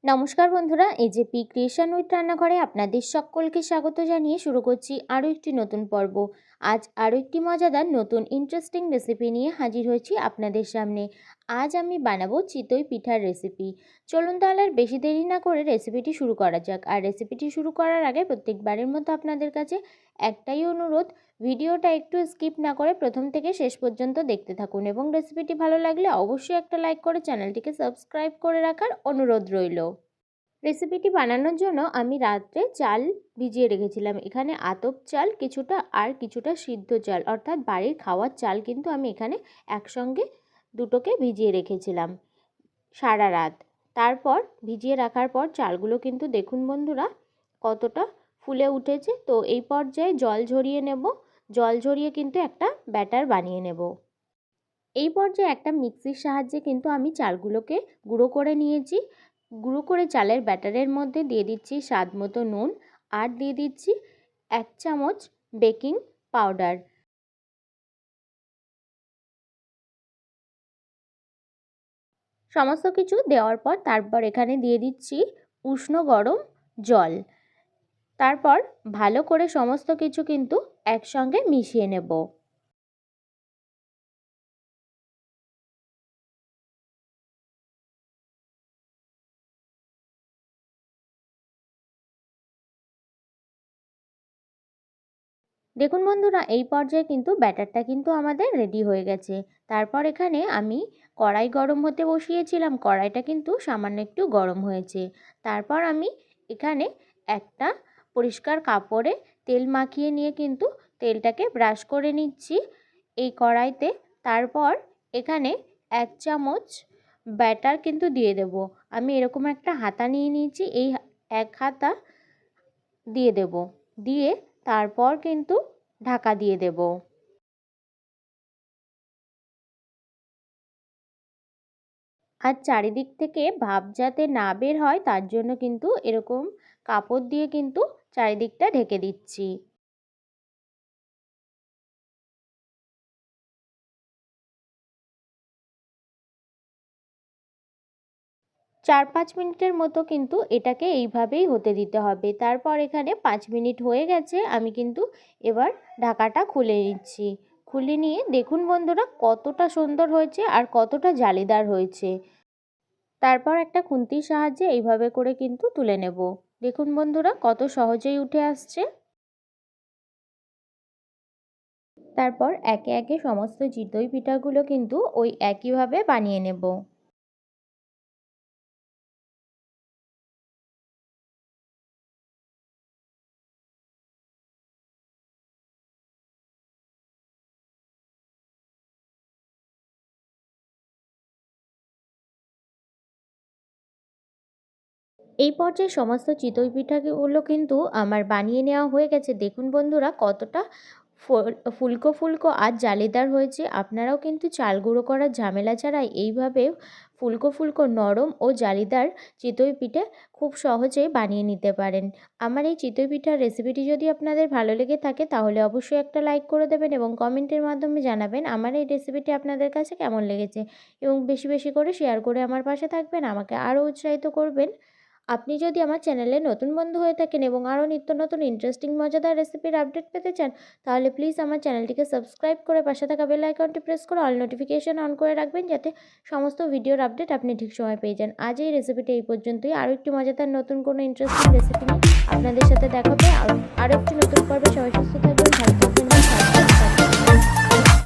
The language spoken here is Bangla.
নমস্কার বন্ধুরা, এজেপি ক্রিয়েশন উইথ রান্নাঘরে আপনাদের সকলকে স্বাগত জানিয়ে শুরু করছি আরও একটি নতুন পর্ব। আজ আরও একটি মজাদার নতুন ইন্টারেস্টিং রেসিপি নিয়ে হাজির হয়েছি আপনাদের সামনে। আজ আমি বানাবো চিতই পিঠার রেসিপি। চলুন তাহলে আর বেশি দেরি না করে রেসিপিটি শুরু করা যাক। আর রেসিপিটি শুরু করার আগে প্রত্যেকবারের মতো আপনাদের কাছে একটাই অনুরোধ, ভিডিওটা একটু স্কিপ না করে প্রথম থেকে শেষ পর্যন্ত দেখতে থাকুন এবং রেসিপিটি ভালো লাগলে অবশ্যই একটা লাইক করে চ্যানেলটিকে সাবস্ক্রাইব করে রাখার অনুরোধ রইল। রেসিপিটি বানানোর জন্য আমি রাত্রে চাল ভিজিয়ে রেখেছিলাম। এখানে আতপ চাল কিছুটা আর কিছুটা সিদ্ধ চাল অর্থাৎ বাড়ির খাওয়ার চাল কিন্তু আমি এখানে একসঙ্গে দুটোকে ভিজিয়ে রেখেছিলাম সারা রাত। তারপর ভিজিয়ে রাখার পর চালগুলো কিন্তু দেখুন বন্ধুরা কতটা ফুলে উঠেছে। তো এই পর্যায়ে জল ঝরিয়ে নেব। জল ঝরিয়ে কিন্তু একটা ব্যাটার বানিয়ে নেব। এই পর্যায়ে একটা মিক্সির সাহায্যে কিন্তু আমি চালগুলোকে গুঁড়ো করে নিয়েছি। গুঁড়ো করে চালের ব্যাটারের মধ্যে দিয়ে দিচ্ছি স্বাদ মতো নুন আর দিয়ে দিচ্ছি 1 চামচ বেকিং পাউডার। সমস্ত কিছু দেওয়ার পর তারপর এখানে দিয়ে দিচ্ছি উষ্ণ গরম জল। তারপর ভালো করে সমস্ত কিছু কিন্তু একসঙ্গে মিশিয়ে নেব। দেখুন বন্ধুরা এই পর্যায়ে কিন্তু ব্যাটারটা কিন্তু আমাদের রেডি হয়ে গেছে। তারপর এখানে আমি কড়াই গরম হতে বসিয়েছিলাম। কড়াইটা কিন্তু সামান্য একটু গরম হয়েছে। তারপর আমি এখানে একটা পরিষ্কার কাপড়ে তেল মাখিয়ে নিয়ে কিন্তু তেলটাকে ব্রাশ করে নিচ্ছি এই কড়াইতে। তারপর এখানে 1 চামচ ব্যাটার কিন্তু দিয়ে দেব। আমি এরকম একটা হাতা নিয়ে নিয়েছি, এই এক হাতা দিয়ে দেব। দিয়ে তারপর কিন্তু ঢাকা দিয়ে দেব। আর চারিদিক থেকে ভাপ যাতে না বের হয় তার জন্য কিন্তু এরকম কাপড় দিয়ে কিন্তু চারিদিকটা ঢেকে দিচ্ছি। 4-5 মিনিটের মতো কিন্তু এটাকে এইভাবেই হতে দিতে হবে। তারপর এখানে 5 মিনিট হয়ে গেছে, আমি কিন্তু এবার ঢাকাটা খুলে নিচ্ছি। খুলে নিয়ে দেখুন বন্ধুরা কতটা সুন্দর হয়েছে আর কতটা জালিদার হয়েছে। তারপর একটা খুন্তির সাহায্যে এইভাবে করে কিন্তু তুলে নেব। দেখুন বন্ধুরা কত সহজেই উঠে আসছে। তারপর একে একে সমস্ত চিতই পিঠাগুলো কিন্তু ওই একইভাবে বানিয়ে নেব। এই পর্যায়ে সমস্ত চিতই পিঠাগুলো কিন্তু আমার বানিয়ে নেওয়া হয়ে গেছে। দেখুন বন্ধুরা কতটা ফুলকো ফুলকো আর জালিদার হয়েছে। আপনারাও কিন্তু চাল গুঁড়ো করার ঝামেলা ছাড়াই এইভাবে ফুলকো ফুলকো নরম ও জালিদার চিতই পিঠে খুব সহজেই বানিয়ে নিতে পারেন। আমার এই চিতই পিঠার রেসিপিটি যদি আপনাদের ভালো লেগে থাকে তাহলে অবশ্যই একটা লাইক করে দেবেন এবং কমেন্টের মাধ্যমে জানাবেন আমার এই রেসিপিটি আপনাদের কাছে কেমন লেগেছে এবং বেশি বেশি করে শেয়ার করে আমার পাশে থাকবেন, আমাকে আরও উৎসাহিত করবেন। আপনি যদি আমার চ্যানেলে নতুন বন্ধু হয়ে থাকেন এবং আরও নিত্য নতুন ইন্টারেস্টিং মজাদার রেসিপির আপডেট পেতে চান তাহলে প্লিজ আমার চ্যানেলটিকে সাবস্ক্রাইব করে পাশে থাকা বেল আইকনটি প্রেস করে অল নোটিফিকেশন অন করে রাখবেন যাতে সমস্ত ভিডিওর আপডেট আপনি ঠিক সময় পেয়ে যান। আজ এই রেসিপিটি এই পর্যন্তই। আরও একটি মজাদার নতুন কোনো ইন্টারেস্টিং রেসিপি নিয়ে আপনাদের সাথে দেখা হবে আরও একটি নতুন পর্বে। সবাই সুস্থ থাকবেন, ভালো থাকবেন।